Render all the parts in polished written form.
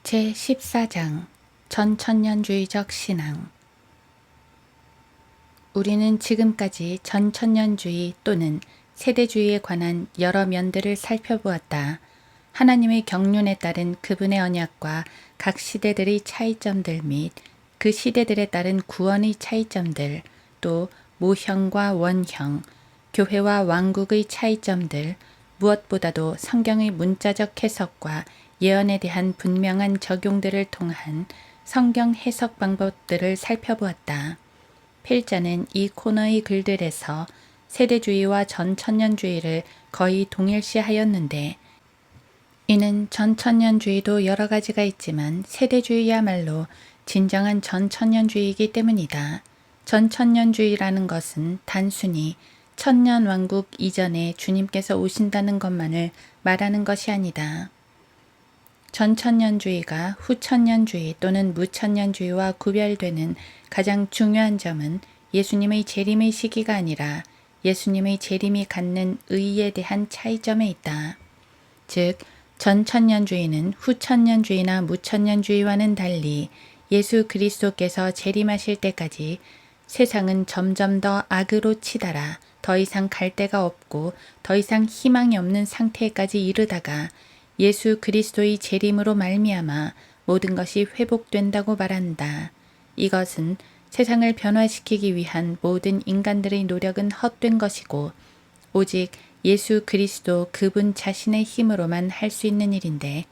제14장 전천년주의적 신앙. 우리는 지금까지 전천년주의 또는 세대주의에 관한 여러 면들을 살펴보았다. 하나님의 경륜에 따른 그분의 언약과 각 시대들의 차이점들 및 그 시대들에 따른 구원의 차이점들, 또 모형과 원형, 교회와 왕국의 차이점들, 무엇보다도 성경의 문자적 해석과 예언에 대한 분명한 적용들을 통한 성경 해석 방법들을 살펴보았다. 필자는 이 코너의 글들에서 세대주의와 전천년주의를 거의 동일시하였는데, 이는 전천년주의도 여러 가지가 있지만 세대주의야말로 진정한 전천년주의이기 때문이다. 전천년주의라는 것은 단순히 천년왕국 이전에 주님께서 오신다는 것만을 말하는 것이 아니다. 전천년주의가 후천년주의 또는 무천년주의와 구별되는 가장 중요한 점은 예수님의 재림의 시기가 아니라 예수님의 재림이 갖는 의의에 대한 차이점에 있다. 즉, 전천년주의는 후천년주의나 무천년주의와는 달리 예수 그리스도께서 재림하실 때까지 세상은 점점 더 악으로 치달아 더 이상 갈 데가 없고 더 이상 희망이 없는 상태까지 이르다가 예수 그리스도의 재림으로 말미암아 모든 것이 회복된다고 말한다. 이것은 세상을 변화시키기 위한 모든 인간들의 노력은 헛된 것이고 오직 예수 그리스도 그분 자신의 힘으로만 할 수 있는 일인데,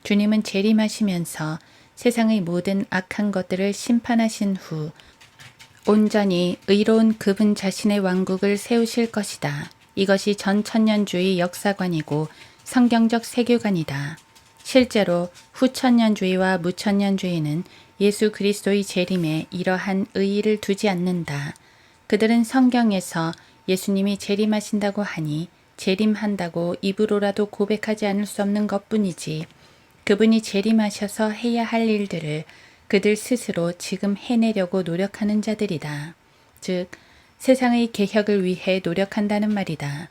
주님은 재림하시면서 세상의 모든 악한 것들을 심판하신 후 온전히 의로운 그분 자신의 왕국을 세우실 것이다. 이것이 전천년주의 역사관이고 성경적 세계관이다. 실제로 후천년주의와 무천년주의는 예수 그리스도의 재림에 이러한 의의를 두지 않는다. 그들은 성경에서 예수님이 재림하신다고 하니 재림한다고 입으로라도 고백하지 않을 수 없는 것뿐이지, 그분이 재림하셔서 해야 할 일들을 그들 스스로 지금 해내려고 노력하는 자들이다. 즉, 세상의 개혁을 위해 노력한다는 말이다.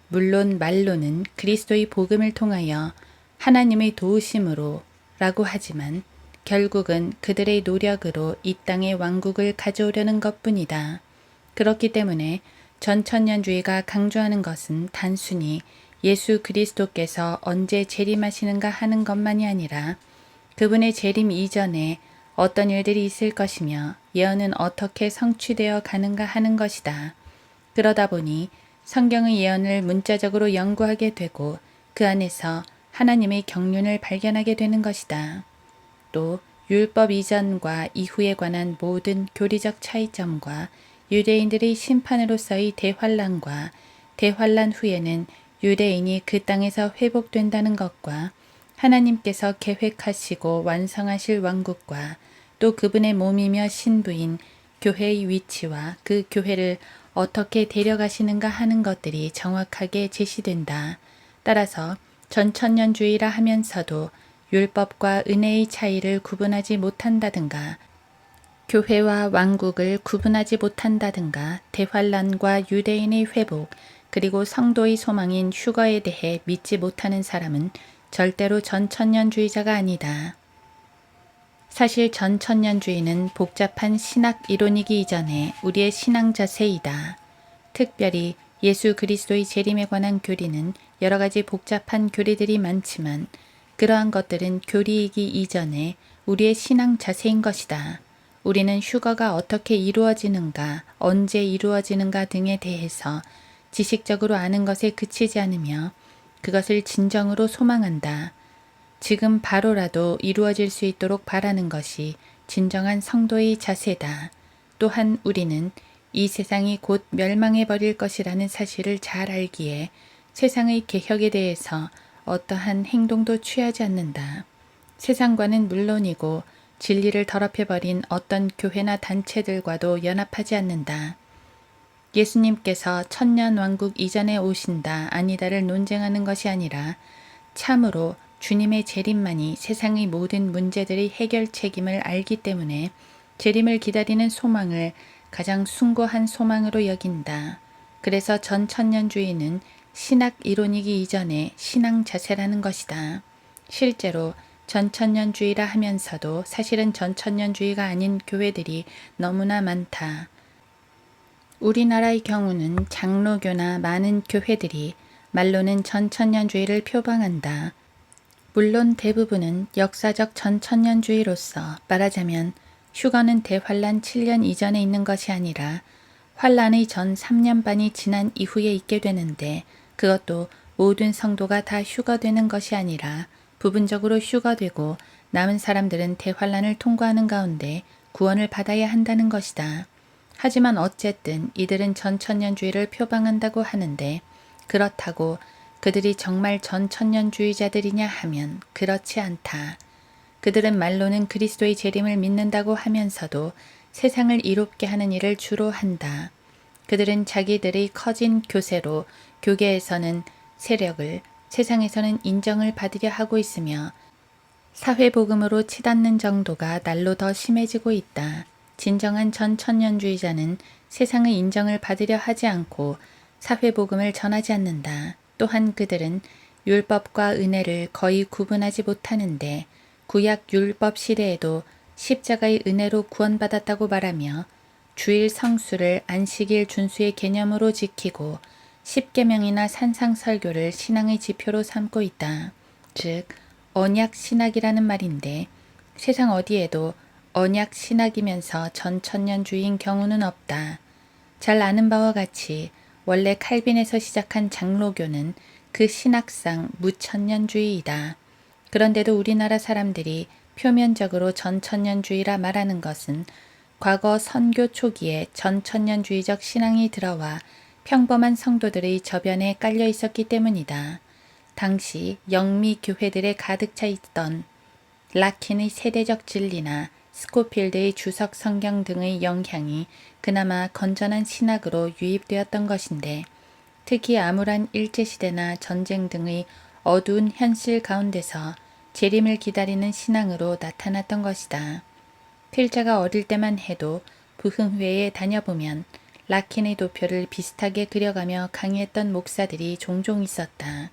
물론 말로는 그리스도의 복음을 통하여 하나님의 도우심으로 라고 하지만 결국은 그들의 노력으로 이 땅의 왕국을 가져오려는 것뿐이다. 그렇기 때문에 전천년주의가 강조하는 것은 단순히 예수 그리스도께서 언제 재림하시는가 하는 것만이 아니라 그분의 재림 이전에 어떤 일들이 있을 것이며 예언은 어떻게 성취되어 가는가 하는 것이다. 그러다 보니 성경의 예언을 문자적으로 연구하게 되고 그 안에서 하나님의 경륜을 발견하게 되는 것이다. 또 율법 이전과 이후에 관한 모든 교리적 차이점과 유대인들의 심판으로서의 대환란과 대환란 후에는 유대인이 그 땅에서 회복된다는 것과 하나님께서 계획하시고 완성하실 왕국과 또 그분의 몸이며 신부인 교회의 위치와 그 교회를 어떻게 데려가시는가 하는 것들이 정확하게 제시된다. 따라서 전천년주의라 하면서도 율법과 은혜의 차이를 구분하지 못한다든가, 교회와 왕국을 구분하지 못한다든가, 대환란과 유대인의 회복, 그리고 성도의 소망인 휴거에 대해 믿지 못하는 사람은 절대로 전천년주의자가 아니다. 사실 전천년주의는 복잡한 신학 이론이기 이전에 우리의 신앙 자세이다. 특별히 예수 그리스도의 재림에 관한 교리는 여러 가지 복잡한 교리들이 많지만 그러한 것들은 교리이기 이전에 우리의 신앙 자세인 것이다. 우리는 휴거가 어떻게 이루어지는가, 언제 이루어지는가 등에 대해서 지식적으로 아는 것에 그치지 않으며 그것을 진정으로 소망한다. 지금 바로라도 이루어질 수 있도록 바라는 것이 진정한 성도의 자세다. 또한 우리는 이 세상이 곧 멸망해버릴 것이라는 사실을 잘 알기에 세상의 개혁에 대해서 어떠한 행동도 취하지 않는다. 세상과는 물론이고 진리를 더럽혀버린 어떤 교회나 단체들과도 연합하지 않는다. 예수님께서 천년왕국 이전에 오신다 아니다를 논쟁하는 것이 아니라 참으로 주님의 재림만이 세상의 모든 문제들의 해결 책임을 알기 때문에 재림을 기다리는 소망을 가장 숭고한 소망으로 여긴다. 그래서 전천년주의는 신학 이론이기 이전에 신앙 자세라는 것이다. 실제로 전천년주의라 하면서도 사실은 전천년주의가 아닌 교회들이 너무나 많다. 우리나라의 경우는 장로교나 많은 교회들이 말로는 전천년주의를 표방한다. 물론 대부분은 역사적 전천년주의로서 말하자면 휴거는 대환란 7년 이전에 있는 것이 아니라 환란의 전 3년 반이 지난 이후에 있게 되는데 그것도 모든 성도가 다 휴거되는 것이 아니라 부분적으로 휴거되고 남은 사람들은 대환란을 통과하는 가운데 구원을 받아야 한다는 것이다. 하지만 어쨌든 이들은 전천년주의를 표방한다고 하는데 그렇다고 그들이 정말 전천년주의자들이냐 하면 그렇지 않다. 그들은 말로는 그리스도의 재림을 믿는다고 하면서도 세상을 이롭게 하는 일을 주로 한다. 그들은 자기들의 커진 교세로 교계에서는 세력을, 세상에서는 인정을 받으려 하고 있으며 사회복음으로 치닫는 정도가 날로 더 심해지고 있다. 진정한 전천년주의자는 세상의 인정을 받으려 하지 않고 사회복음을 전하지 않는다. 또한 그들은 율법과 은혜를 거의 구분하지 못하는데 구약 율법 시대에도 십자가의 은혜로 구원받았다고 말하며 주일 성수를 안식일 준수의 개념으로 지키고 십계명이나 산상설교를 신앙의 지표로 삼고 있다. 즉 언약 신학이라는 말인데 세상 어디에도 언약 신학이면서 전천년주의인 경우는 없다. 잘 아는 바와 같이 원래 칼빈에서 시작한 장로교는 그 신학상 무천년주의이다. 그런데도 우리나라 사람들이 표면적으로 전천년주의라 말하는 것은 과거 선교 초기에 전천년주의적 신앙이 들어와 평범한 성도들의 저변에 깔려 있었기 때문이다. 당시 영미 교회들에 가득 차 있던 라킨의 세대적 진리나 스코필드의 주석 성경 등의 영향이 그나마 건전한 신학으로 유입되었던 것인데 특히 암울한 일제시대나 전쟁 등의 어두운 현실 가운데서 재림을 기다리는 신앙으로 나타났던 것이다. 필자가 어릴 때만 해도 부흥회에 다녀보면 라킨의 도표를 비슷하게 그려가며 강의했던 목사들이 종종 있었다.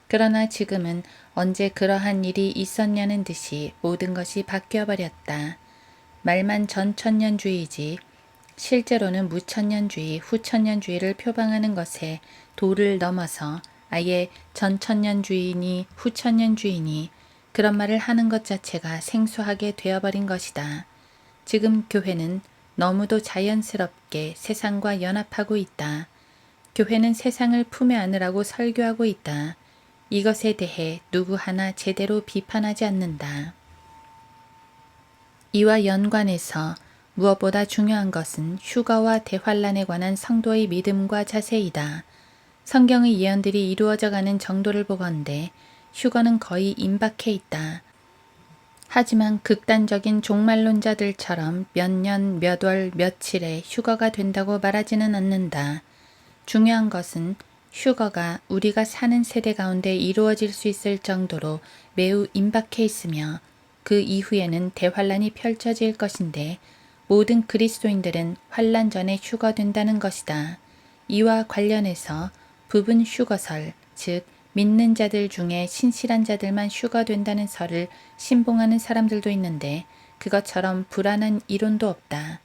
그러나 지금은 언제 그러한 일이 있었냐는 듯이 모든 것이 바뀌어버렸다. 말만 전천년주의지 실제로는 무천년주의, 후천년주의를 표방하는 것에 도를 넘어서 아예 전천년주의니 후천년주의니 그런 말을 하는 것 자체가 생소하게 되어버린 것이다. 지금 교회는 너무도 자연스럽게 세상과 연합하고 있다. 교회는 세상을 품에 안으라고 설교하고 있다. 이것에 대해 누구 하나 제대로 비판하지 않는다. 이와 연관해서 무엇보다 중요한 것은 휴거와 대환란에 관한 성도의 믿음과 자세이다. 성경의 예언들이 이루어져 가는 정도를 보건대 휴거는 거의 임박해 있다. 하지만 극단적인 종말론자들처럼 몇 년, 몇 월, 며칠에 휴거가 된다고 말하지는 않는다. 중요한 것은 휴거가 우리가 사는 세대 가운데 이루어질 수 있을 정도로 매우 임박해 있으며 그 이후에는 대환란이 펼쳐질 것인데 모든 그리스도인들은 환란 전에 휴거된다는 것이다. 이와 관련해서 부분 휴거설, 즉 믿는 자들 중에 신실한 자들만 휴거된다는 설을 신봉하는 사람들도 있는데 그것처럼 불안한 이론도 없다.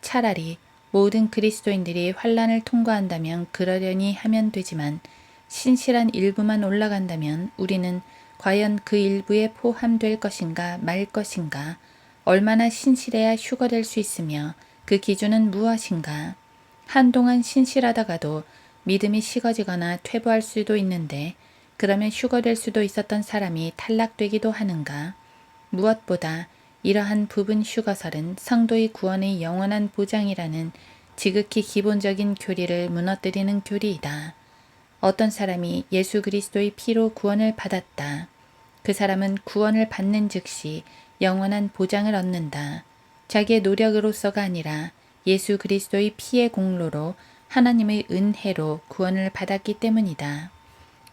차라리 모든 그리스도인들이 환란을 통과한다면 그러려니 하면 되지만 신실한 일부만 올라간다면 우리는 과연 그 일부에 포함될 것인가 말 것인가, 얼마나 신실해야 휴거될 수 있으며 그 기준은 무엇인가. 한동안 신실하다가도 믿음이 식어지거나 퇴보할 수도 있는데 그러면 휴거될 수도 있었던 사람이 탈락되기도 하는가. 무엇보다 이러한 부분 휴거설은 성도의 구원의 영원한 보장이라는 지극히 기본적인 교리를 무너뜨리는 교리이다. 어떤 사람이 예수 그리스도의 피로 구원을 받았다. 그 사람은 구원을 받는 즉시 영원한 보장을 얻는다. 자기의 노력으로서가 아니라 예수 그리스도의 피의 공로로 하나님의 은혜로 구원을 받았기 때문이다.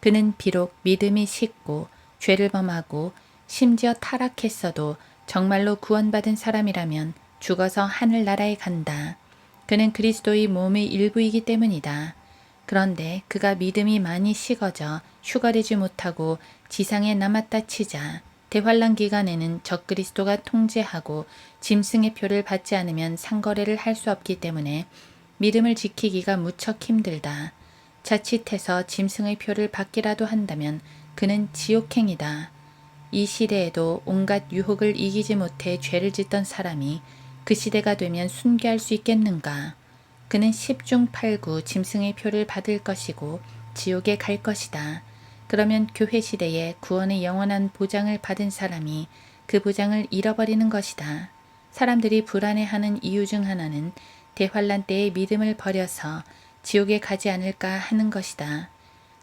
그는 비록 믿음이 식고 죄를 범하고 심지어 타락했어도 정말로 구원받은 사람이라면 죽어서 하늘나라에 간다. 그는 그리스도의 몸의 일부이기 때문이다. 그런데 그가 믿음이 많이 식어져 휴거되지 못하고 지상에 남았다 치자 대환란 기간에는 적그리스도가 통제하고 짐승의 표를 받지 않으면 상거래를 할 수 없기 때문에 믿음을 지키기가 무척 힘들다. 자칫해서 짐승의 표를 받기라도 한다면 그는 지옥행이다. 이 시대에도 온갖 유혹을 이기지 못해 죄를 짓던 사람이 그 시대가 되면 순교할 수 있겠는가? 그는 10중 8구 짐승의 표를 받을 것이고 지옥에 갈 것이다. 그러면 교회 시대에 구원의 영원한 보장을 받은 사람이 그 보장을 잃어버리는 것이다. 사람들이 불안해하는 이유 중 하나는 대환란 때의 믿음을 버려서 지옥에 가지 않을까 하는 것이다.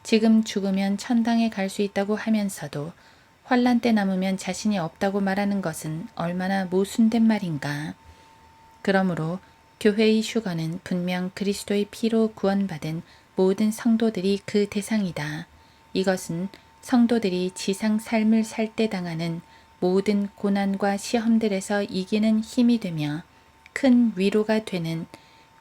지금 죽으면 천당에 갈 수 있다고 하면서도 환란 때 남으면 자신이 없다고 말하는 것은 얼마나 모순된 말인가. 그러므로 교회의 휴거는 분명 그리스도의 피로 구원받은 모든 성도들이 그 대상이다. 이것은 성도들이 지상 삶을 살 때 당하는 모든 고난과 시험들에서 이기는 힘이 되며 큰 위로가 되는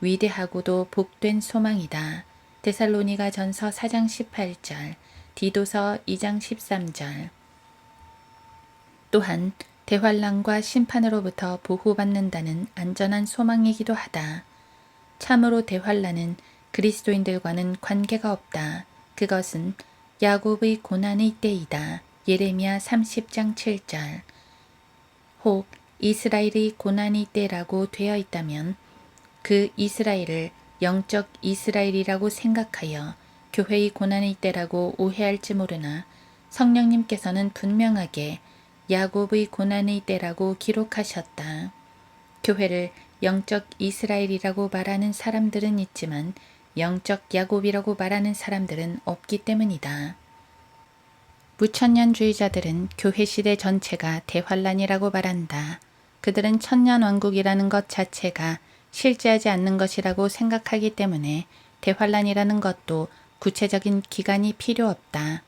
위대하고도 복된 소망이다. 데살로니가 전서 4장 18절, 디도서 2장 13절. 또한 대환란과 심판으로부터 보호받는다는 안전한 소망이기도 하다. 참으로 대환란은 그리스도인들과는 관계가 없다. 그것은 야곱의 고난의 때이다. 예레미야 30장 7절. 혹 이스라엘의 고난의 때라고 되어 있다면 그 이스라엘을 영적 이스라엘이라고 생각하여 교회의 고난의 때라고 오해할지 모르나 성령님께서는 분명하게 야곱의 고난의 때라고 기록하셨다. 교회를 영적 이스라엘이라고 말하는 사람들은 있지만 영적 야곱이라고 말하는 사람들은 없기 때문이다. 무천년주의자들은 교회 시대 전체가 대환란이라고 말한다. 그들은 천년왕국이라는 것 자체가 실제하지 않는 것이라고 생각하기 때문에 대환란이라는 것도 구체적인 기간이 필요 없다.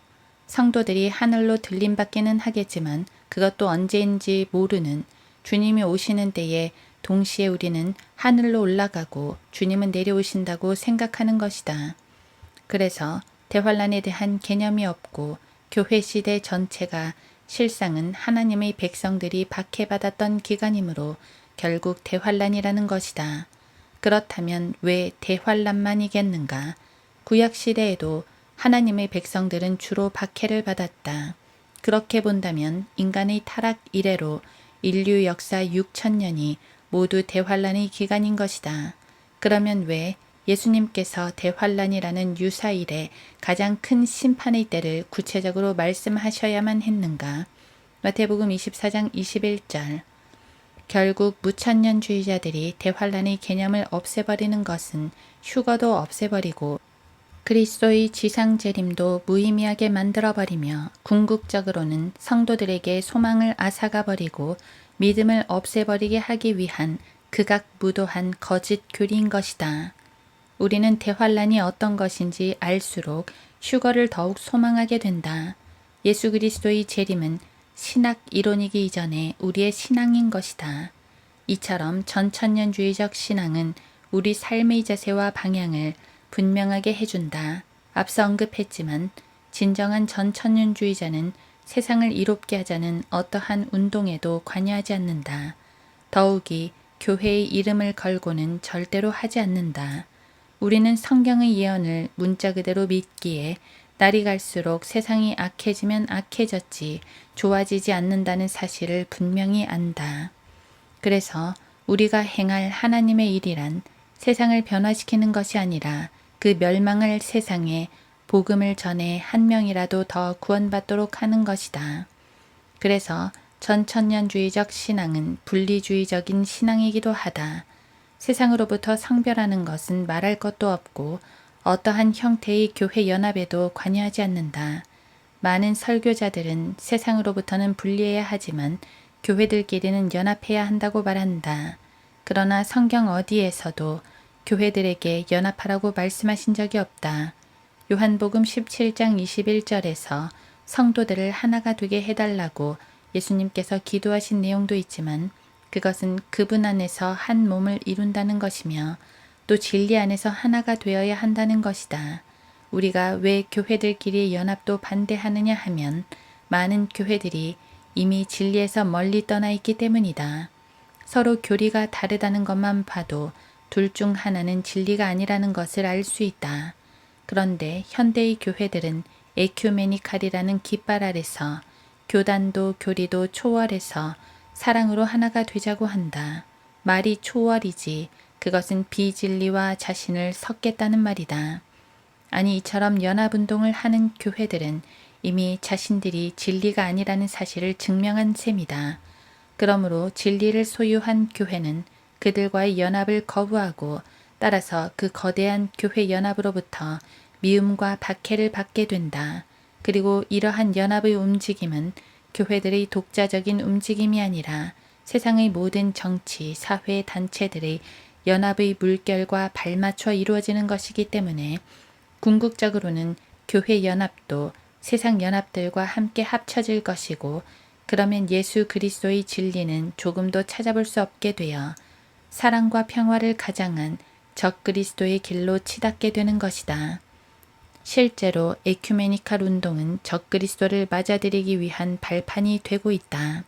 성도들이 하늘로 들림받기는 하겠지만 그것도 언제인지 모르는 주님이 오시는 때에 동시에 우리는 하늘로 올라가고 주님은 내려오신다고 생각하는 것이다. 그래서 대환란에 대한 개념이 없고 교회 시대 전체가 실상은 하나님의 백성들이 박해받았던 기간이므로 결국 대환란이라는 것이다. 그렇다면 왜 대환란만이겠는가? 구약 시대에도 하나님의 백성들은 주로 박해를 받았다. 그렇게 본다면 인간의 타락 이래로 인류 역사 6천년이 모두 대환란의 기간인 것이다. 그러면 왜 예수님께서 대환란이라는 유사일에 가장 큰 심판의 때를 구체적으로 말씀하셔야만 했는가? 마태복음 24장 21절. 결국 무천년주의자들이 대환란의 개념을 없애버리는 것은 휴거도 없애버리고 그리스도의 지상 재림도 무의미하게 만들어버리며 궁극적으로는 성도들에게 소망을 앗아가버리고 믿음을 없애버리게 하기 위한 극악무도한 거짓 교리인 것이다. 우리는 대환란이 어떤 것인지 알수록 휴거를 더욱 소망하게 된다. 예수 그리스도의 재림은 신학 이론이기 이전에 우리의 신앙인 것이다. 이처럼 전천년주의적 신앙은 우리 삶의 자세와 방향을 분명하게 해준다. 앞서 언급했지만 진정한 전천년주의자는 세상을 이롭게 하자는 어떠한 운동에도 관여하지 않는다. 더욱이 교회의 이름을 걸고는 절대로 하지 않는다. 우리는 성경의 예언을 문자 그대로 믿기에 날이 갈수록 세상이 악해지면 악해졌지 좋아지지 않는다는 사실을 분명히 안다. 그래서 우리가 행할 하나님의 일이란 세상을 변화시키는 것이 아니라 그 멸망할 세상에 복음을 전해 한 명이라도 더 구원받도록 하는 것이다. 그래서 전천년주의적 신앙은 분리주의적인 신앙이기도 하다. 세상으로부터 성별하는 것은 말할 것도 없고 어떠한 형태의 교회 연합에도 관여하지 않는다. 많은 설교자들은 세상으로부터는 분리해야 하지만 교회들끼리는 연합해야 한다고 말한다. 그러나 성경 어디에서도 교회들에게 연합하라고 말씀하신 적이 없다. 요한복음 17장 21절에서 성도들을 하나가 되게 해달라고 예수님께서 기도하신 내용도 있지만 그것은 그분 안에서 한 몸을 이룬다는 것이며 또 진리 안에서 하나가 되어야 한다는 것이다. 우리가 왜 교회들끼리 연합도 반대하느냐 하면 많은 교회들이 이미 진리에서 멀리 떠나 있기 때문이다. 서로 교리가 다르다는 것만 봐도 둘 중 하나는 진리가 아니라는 것을 알 수 있다. 그런데 현대의 교회들은 에큐메니칼이라는 깃발 아래서 교단도 교리도 초월해서 사랑으로 하나가 되자고 한다. 말이 초월이지 그것은 비진리와 자신을 섞겠다는 말이다. 아니 이처럼 연합운동을 하는 교회들은 이미 자신들이 진리가 아니라는 사실을 증명한 셈이다. 그러므로 진리를 소유한 교회는 그들과의 연합을 거부하고 따라서 그 거대한 교회 연합으로부터 미움과 박해를 받게 된다. 그리고 이러한 연합의 움직임은 교회들의 독자적인 움직임이 아니라 세상의 모든 정치, 사회 단체들의 연합의 물결과 발맞춰 이루어지는 것이기 때문에 궁극적으로는 교회 연합도 세상 연합들과 함께 합쳐질 것이고 그러면 예수 그리스도의 진리는 조금도 찾아볼 수 없게 되어 사랑과 평화를 가장한 적그리스도의 길로 치닫게 되는 것이다. 실제로 에큐메니칼 운동은 적그리스도를 맞아들이기 위한 발판이 되고 있다.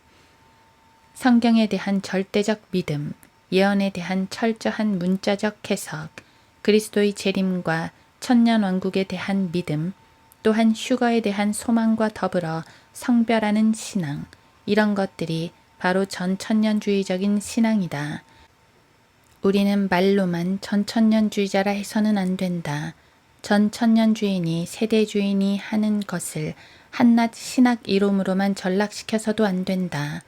성경에 대한 절대적 믿음, 예언에 대한 철저한 문자적 해석, 그리스도의 재림과 천년왕국에 대한 믿음, 또한 휴거에 대한 소망과 더불어 성별하는 신앙, 이런 것들이 바로 전천년주의적인 신앙이다. 우리는 말로만 전천년주의자라 해서는 안 된다. 전천년주의니 세대주의니 하는 것을 한낱 신학 이론으로만 전락시켜서도 안 된다.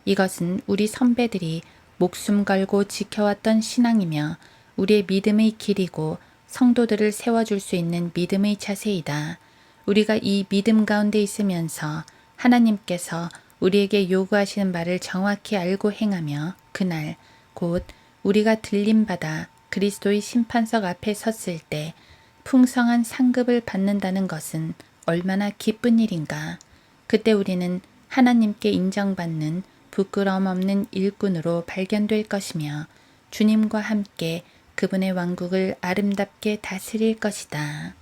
이것은 우리 선배들이 목숨 걸고 지켜왔던 신앙이며 우리의 믿음의 길이고 성도들을 세워줄 수 있는 믿음의 자세이다. 우리가 이 믿음 가운데 있으면서 하나님께서 우리에게 요구하시는 바를 정확히 알고 행하며 그날 곧 우리가 들림받아 그리스도의 심판석 앞에 섰을 때 풍성한 상급을 받는다는 것은 얼마나 기쁜 일인가. 그때 우리는 하나님께 인정받는 부끄러움 없는 일꾼으로 발견될 것이며 주님과 함께 그분의 왕국을 아름답게 다스릴 것이다.